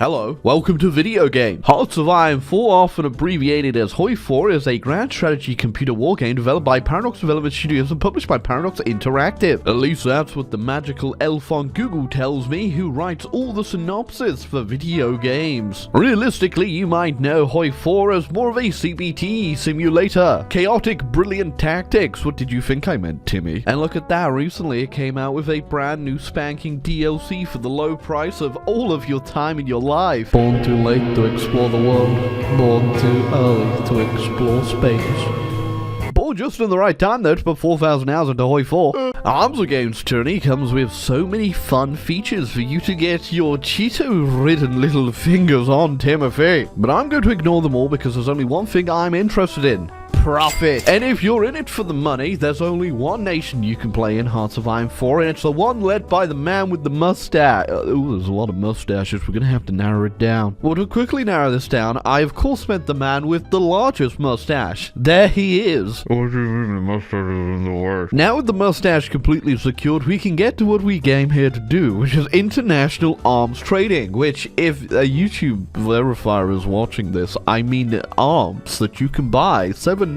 Hello, welcome to Video Game. Hearts of Iron 4, often abbreviated as HOI 4, is a grand strategy computer war game developed by Paradox Development Studios and published by Paradox Interactive. At least that's what the magical elf on Google tells me, who writes all the synopsis for video games. Realistically, you might know HOI 4 as more of a CBT simulator. Chaotic, brilliant tactics. What did you think I meant, Timmy? And look at that, recently it came out with a brand new spanking DLC for the low price of all of your time in your life. Born too late to explore the world, born too early to explore space. Born just in the right time though to put 4,000 hours into HOI 4. Arms Against Tyranny comes with so many fun features for you to get your Cheeto-ridden little fingers on, Timothy. But I'm going to ignore them all because there's only one thing I'm interested in. Profit. And if you're in it for the money, there's only one nation you can play in Hearts of Iron 4, and it's the one led by the man with the mustache. Ooh, there's a lot of mustaches. We're gonna have to narrow it down. Well, to quickly narrow this down, I of course meant the man with the largest mustache. There he is. What do you mean the mustache is in the way? Now with the mustache completely secured, we can get to what we came here to do, which is international arms trading, which, if a YouTube verifier is watching this, I mean arms that you can buy. $7.99.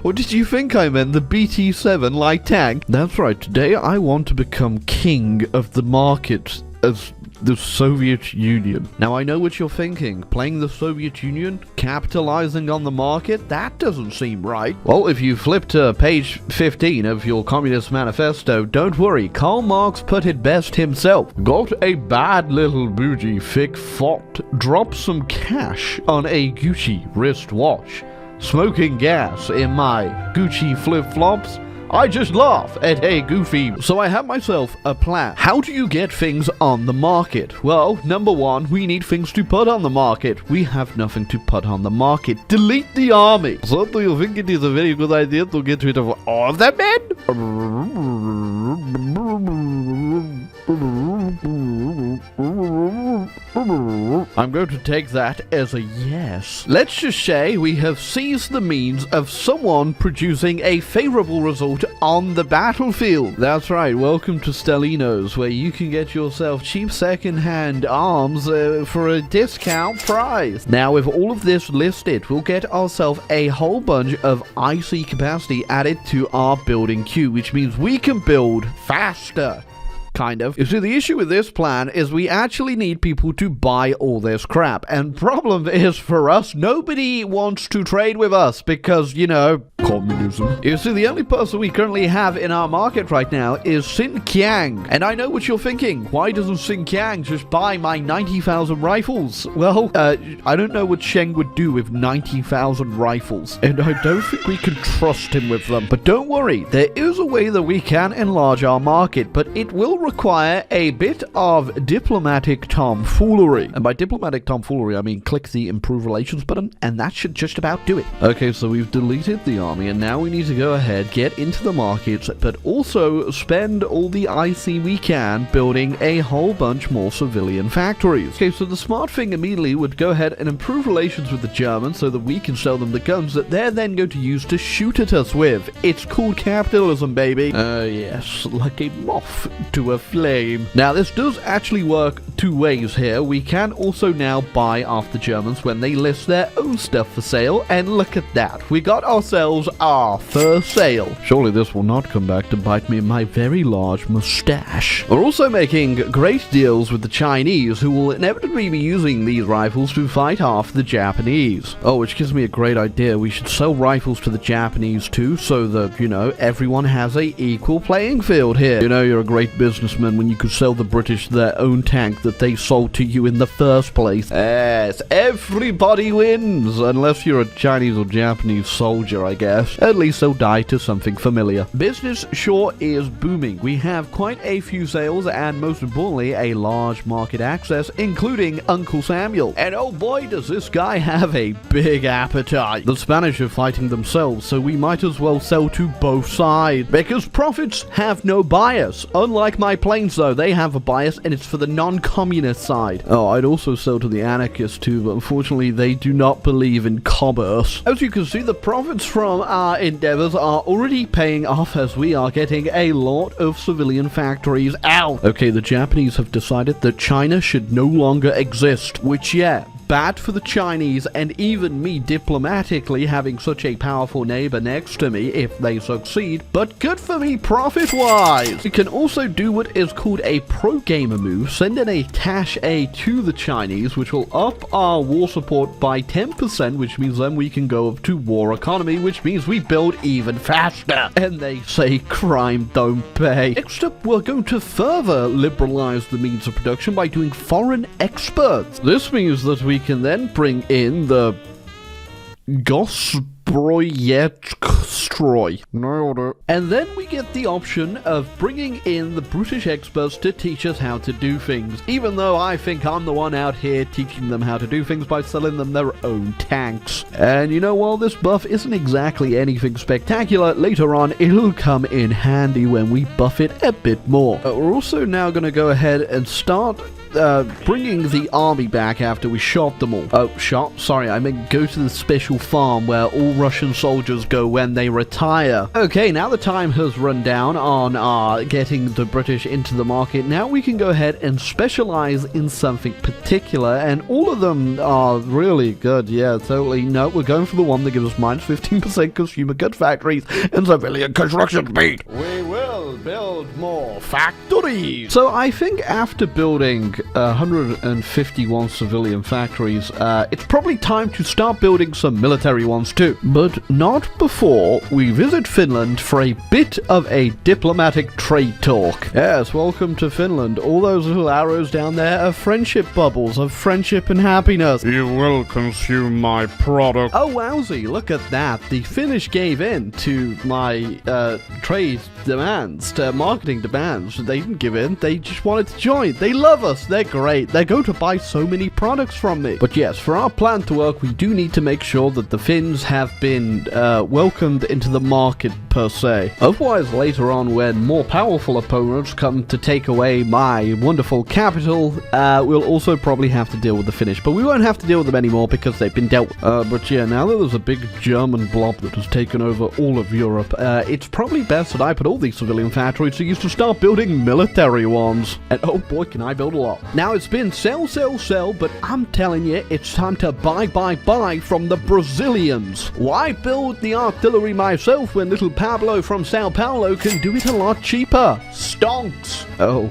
What did you think I meant? The BT-7 light tank? That's right, today I want to become king of the market as the Soviet Union. Now I know what you're thinking. Playing the Soviet Union? Capitalizing on the market? That doesn't seem right. Well, if you flip to page 15 of your Communist Manifesto, don't worry, Karl Marx put it best himself. Got a bad little bougie thick fought, drop some cash on a Gucci wristwatch. Smoking gas in my Gucci flip-flops? I just laugh at hey goofy. So I have myself a plan. How do you get things on the market? Well, number one, we need things to put on the market. We have nothing to put on the market. Delete the army. So do you think it is a very good idea to get rid of all of the men? I'm going to take that as a yes. Let's just say we have seized the means of someone producing a favorable result on the battlefield. That's right, welcome to Stellino's, where you can get yourself cheap second-hand arms for a discount price. Now, with all of this listed, we'll get ourselves a whole bunch of IC capacity added to our building queue, which means we can build faster. Kind of. You see, the issue with this plan is we actually need people to buy all this crap. And problem is, for us, nobody wants to trade with us because, you know, communism. You see, the only person we currently have in our market right now is Sin Qiang. And I know what you're thinking. Why doesn't Sin Qiang just buy my 90,000 rifles? Well, I don't know what Sheng would do with 90,000 rifles. And I don't think we can trust him with them. But don't worry, there is a way that we can enlarge our market, but it will require a bit of diplomatic tomfoolery. And by diplomatic tomfoolery, I mean click the improve relations button, and that should just about do it. Okay, so we've deleted the army, and now we need to go ahead, get into the markets, but also spend all the IC we can building a whole bunch more civilian factories. Okay, so the smart thing immediately would go ahead and improve relations with the Germans so that we can sell them the guns that they're then going to use to shoot at us with. It's called capitalism, baby. Yes, like a moth to a flame. Now, this does actually work two ways here. We can also now buy off the Germans when they list their own stuff for sale, and look at that. We got ourselves our first sale. Surely this will not come back to bite me in my very large mustache. We're also making great deals with the Chinese, who will inevitably be using these rifles to fight off the Japanese. Oh, which gives me a great idea. We should sell rifles to the Japanese too, so that, you know, everyone has a equal playing field here. You know, you're a great businessman when you could sell the British their own tank that they sold to you in the first place. Yes, everybody wins, unless you're a Chinese or Japanese soldier, I guess. At least they'll die to something familiar. Business sure is booming. We have quite a few sales and, most importantly, a large market access, including Uncle Samuel. And oh boy, does this guy have a big appetite. The Spanish are fighting themselves, so we might as well sell to both sides, because profits have no bias. Unlike my planes, though, they have a bias, and it's for the non-con communist side. Oh, I'd also sell to the anarchists too, but unfortunately they do not believe in commerce. As you can see, the profits from our endeavors are already paying off as we are getting a lot of civilian factories out. Okay, the Japanese have decided that China should no longer exist, which, yeah, bad for the Chinese and even me diplomatically having such a powerful neighbor next to me if they succeed, but good for me profit-wise. We can also do what is called a pro-gamer move, send in a cash A to the Chinese, which will up our war support by 10%, which means then we can go up to war economy, which means we build even faster. And they say crime don't pay. Next up, we're going to further liberalize the means of production by doing foreign experts. This means that we can then bring in the Gosbroyetstroy. Nailed it. And then we get the option of bringing in the British experts to teach us how to do things, even though I think I'm the one out here teaching them how to do things by selling them their own tanks. And you know, while this buff isn't exactly anything spectacular, later on it'll come in handy when we buff it a bit more. We're also now going to go ahead and start bringing the army back after we shot them all. Oh, shot? Sorry, I meant go to the special farm where all Russian soldiers go when they retire. Okay, now the time has run down on getting the British into the market. Now we can go ahead and specialize in something particular, and all of them are really good. Yeah, totally. No, we're going for the one that gives us minus 15% consumer goods factories and civilian construction speed. We will build more factories. So I think after building 151 civilian factories, it's probably time to start building some military ones too. But not before we visit Finland for a bit of a diplomatic trade talk. Yes, welcome to Finland. All those little arrows down there are friendship bubbles of friendship and happiness. You will consume my product. Oh wowsy, look at that. The Finnish gave in to my trade demands, to marketing demands. They didn't give in, they just wanted to join. They love us. They're great. They're going to buy so many products from me. But yes, for our plan to work, we do need to make sure that the Finns have been welcomed into the market per se. Otherwise, later on, when more powerful opponents come to take away my wonderful capital, we'll also probably have to deal with the Finnish. But we won't have to deal with them anymore because they've been dealt with. But yeah, now that there's a big German blob that has taken over all of Europe, it's probably best that I put all these civilian factories to use to start building military ones. And oh boy, can I build a lot. Now it's been sell, sell, sell, but I'm telling you, it's time to buy from the Brazilians. Why build the artillery myself when little Pablo from Sao Paulo can do it a lot cheaper? Stonks! Oh,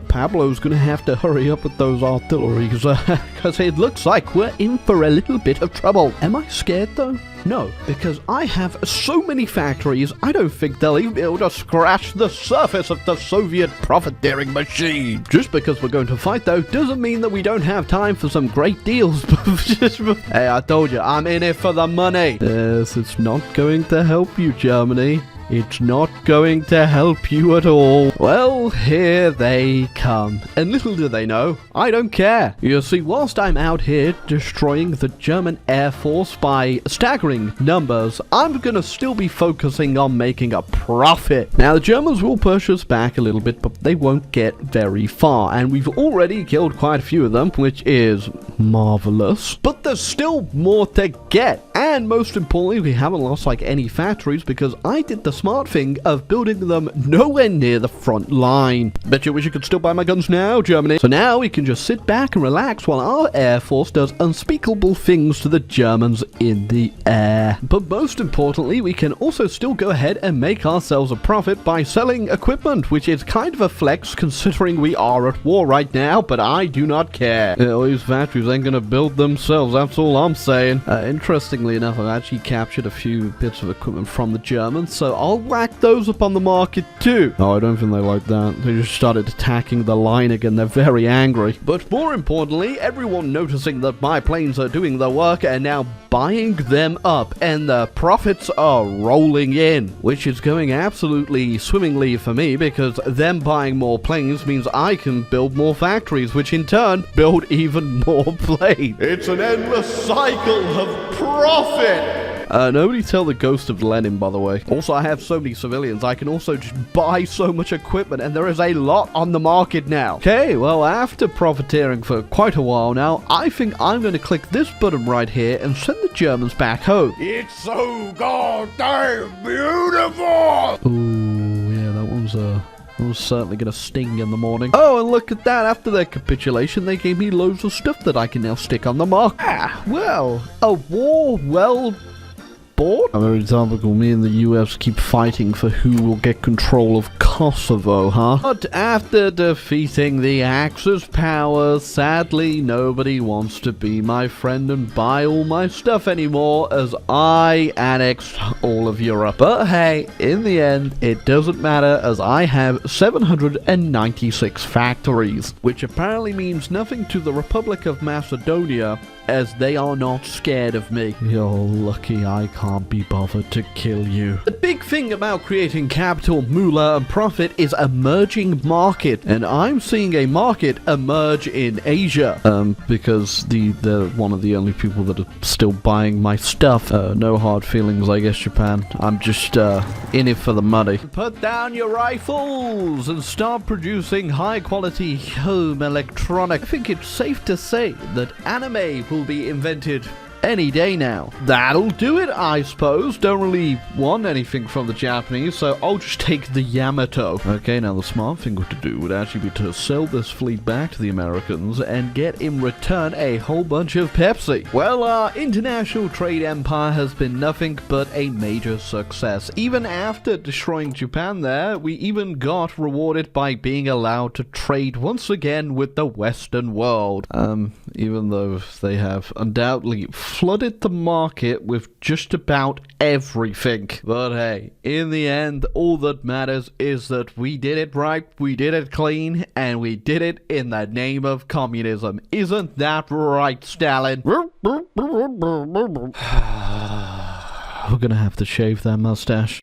Pablo's gonna have to hurry up with those artilleries, because it looks like we're in for a little bit of trouble. Am I scared though? No, because I have so many factories, I don't think they'll even be able to scratch the surface of the Soviet profiteering machine. Just because we're going to fight, though, doesn't mean that we don't have time for some great deals. Hey, I told you, I'm in it for the money. Yes, it's not going to help you, Germany. It's not going to help you at all. Well, here they come. And little do they know, I don't care. You see, whilst I'm out here destroying the German Air Force by staggering numbers, I'm gonna still be focusing on making a profit. Now, the Germans will push us back a little bit, but they won't get very far. And we've already killed quite a few of them, which is marvelous. But there's still more to get. And most importantly, we haven't lost like any factories because I did the smart thing of building them nowhere near the front line. Bet you wish you could still buy my guns now, Germany. So now we can just sit back and relax while our Air Force does unspeakable things to the Germans in the air. But most importantly, we can also still go ahead and make ourselves a profit by selling equipment, which is kind of a flex considering we are at war right now, but I do not care. All these factories ain't gonna build themselves, that's all I'm saying. Interestingly enough, I've actually captured a few bits of equipment from the Germans, so I'll whack those up on the market too. Oh, I don't think they like that. They just started attacking the line again. They're very angry. But more importantly, everyone noticing that my planes are doing the work and now buying them up, and the profits are rolling in, which is going absolutely swimmingly for me because them buying more planes means I can build more factories, which in turn build even more planes. It's an endless cycle of profit. Nobody tell the ghost of Lenin, by the way. Also, I have so many civilians, I can also just buy so much equipment, and there is a lot on the market now. Okay, well, after profiteering for quite a while now, I think I'm going to click this button right here and send the Germans back home. It's so goddamn beautiful! Ooh, yeah, that was certainly going to sting in the morning. Oh, and look at that. After their capitulation, they gave me loads of stuff that I can now stick on the mark. Ah, well, a war well bought? A very topical. Me and the US keep fighting for who will get control of Kosovo, huh? But after defeating the Axis powers, sadly, nobody wants to be my friend and buy all my stuff anymore, as I annexed all of Europe. But hey, in the end, it doesn't matter, as I have 796 factories, which apparently means nothing to the Republic of Macedonia, as they are not scared of me. You're lucky I can't be bothered to kill you. The big thing about creating capital, moolah, and profit is emerging market, and I'm seeing a market emerge in Asia, because they're one of the only people that are still buying my stuff. No hard feelings, I guess, Japan. I'm just in it for the money. Put down your rifles and start producing high-quality home electronics. I think it's safe to say that anime will be invented any day now. That'll do it, I suppose. Don't really want anything from the Japanese, so I'll just take the Yamato. Okay, now the smart thing to do would actually be to sell this fleet back to the Americans and get in return a whole bunch of Pepsi. Well, our international trade empire has been nothing but a major success. Even after destroying Japan there, we even got rewarded by being allowed to trade once again with the Western world. Even though they have undoubtedly flooded the market with just about everything. But hey, in the end, all that matters is that we did it right, we did it clean, and we did it in the name of communism. Isn't that right, Stalin? We're gonna have to shave that mustache.